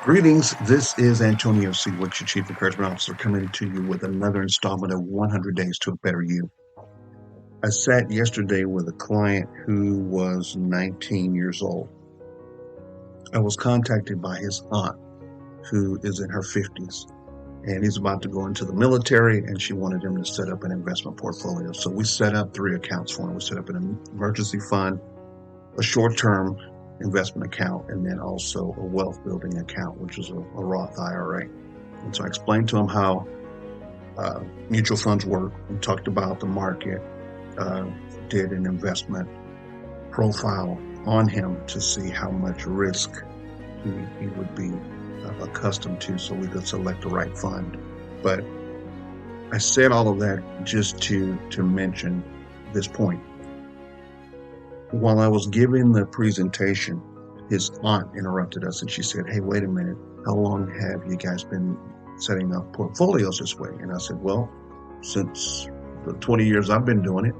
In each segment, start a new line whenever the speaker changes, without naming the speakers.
Greetings. This is Antonio C. Wicks, your Chief Encouragement Officer, coming to you with another installment of 100 Days to a Better You. I sat yesterday with a client who was 19 years old. I was contacted by his aunt, who is in her 50s, and he's about to go into the military, and she wanted him to set up an investment portfolio. So we set up 3 accounts for him. We set up an emergency fund, a short-term investment account, and then also a wealth building account, which is a Roth IRA. And so I explained to him how mutual funds work. We talked about the market, did an investment profile on him to see how much risk he would be accustomed to, so we could select the right fund. But I said all of that just to mention this point. While I was giving the presentation, his aunt interrupted us and she said, "Hey, wait a minute. How long have you guys been setting up portfolios this way?" And I said, "Well, since the 20 years I've been doing it."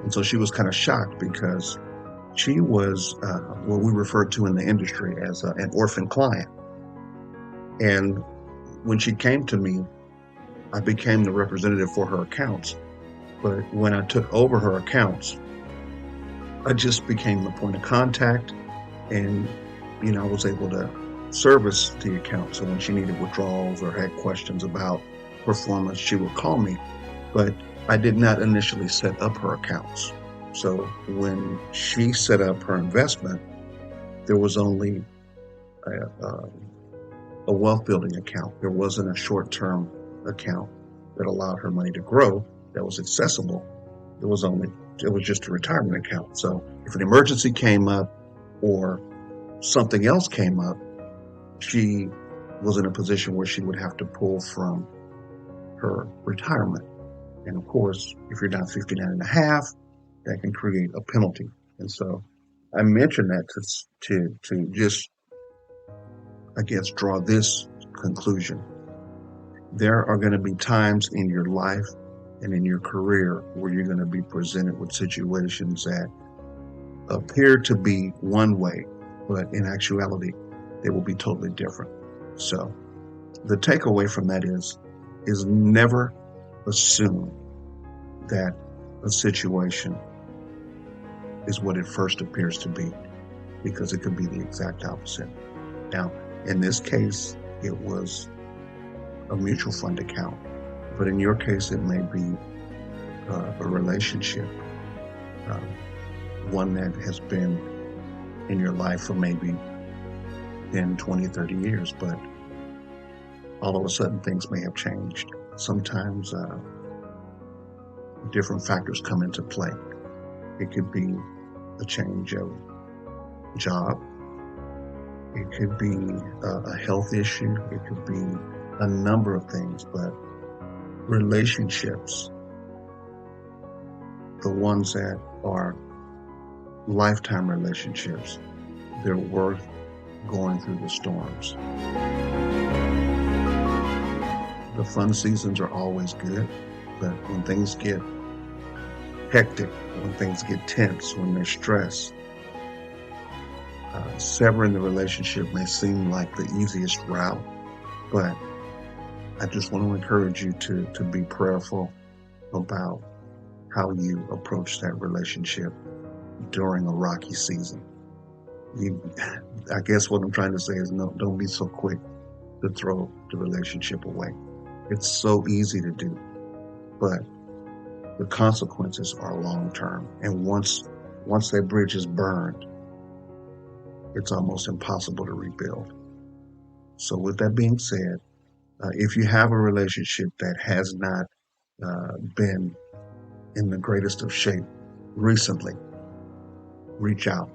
And so she was kind of shocked because she was what we refer to in the industry as an orphan client. And when she came to me, I became the representative for her accounts. But when I took over her accounts, I just became the point of contact, and I was able to service the account. So when she needed withdrawals or had questions about performance, she would call me. But I did not initially set up her accounts. So when she set up her investment, there was only a wealth building account. There wasn't a short-term account that allowed her money to grow that was accessible. It was just a retirement account. So if an emergency came up or something else came up, she was in a position where she would have to pull from her retirement. And of course, if you're not 59 and a half, that can create a penalty. And so I mentioned that to just, I guess, draw this conclusion. There are going to be times in your life and in your career where you're going to be presented with situations that appear to be one way, but in actuality, they will be totally different. So the takeaway from that is never assume that a situation is what it first appears to be, because it could be the exact opposite. Now, in this case, it was a mutual fund account. But in your case, it may be a relationship, one that has been in your life for maybe 10, 20, 30 years, but all of a sudden things may have changed. Sometimes different factors come into play. It could be a change of job. It could be a health issue. It could be a number of things, but relationships, the ones that are lifetime relationships, they're worth going through the storms. The fun seasons are always good, but when things get hectic, when things get tense, when there's stress, severing the relationship may seem like the easiest route, but I just want to encourage you to be prayerful about how you approach that relationship during a rocky season. I guess what I'm trying to say is don't be so quick to throw the relationship away. It's so easy to do, but the consequences are long-term. And once that bridge is burned, it's almost impossible to rebuild. So with that being said, if you have a relationship that has not been in the greatest of shape recently, reach out,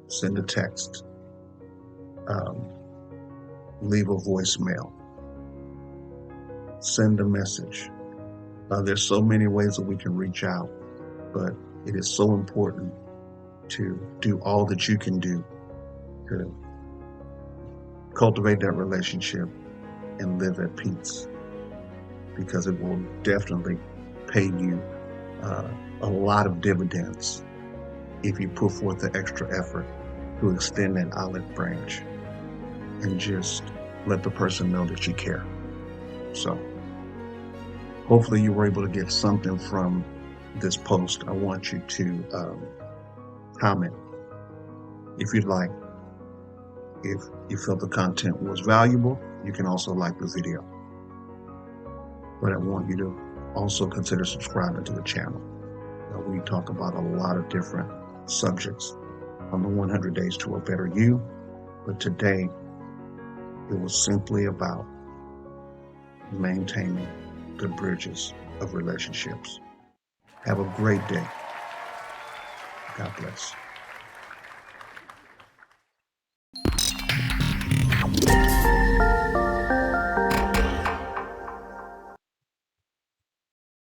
send a text, leave a voicemail, send a message. There's so many ways that we can reach out, but it is so important to do all that you can do to cultivate that relationship and live at peace, because it will definitely pay you a lot of dividends if you put forth the extra effort to extend that olive branch and just let the person know that you care. So hopefully you were able to get something from this post. I want you to comment if you'd like. If you felt the content was valuable, you can also like the video. But I want you to also consider subscribing to the channel. We talk about a lot of different subjects on the 100 Days to a Better You, but today it was simply about maintaining the bridges of relationships. Have a great day. God bless.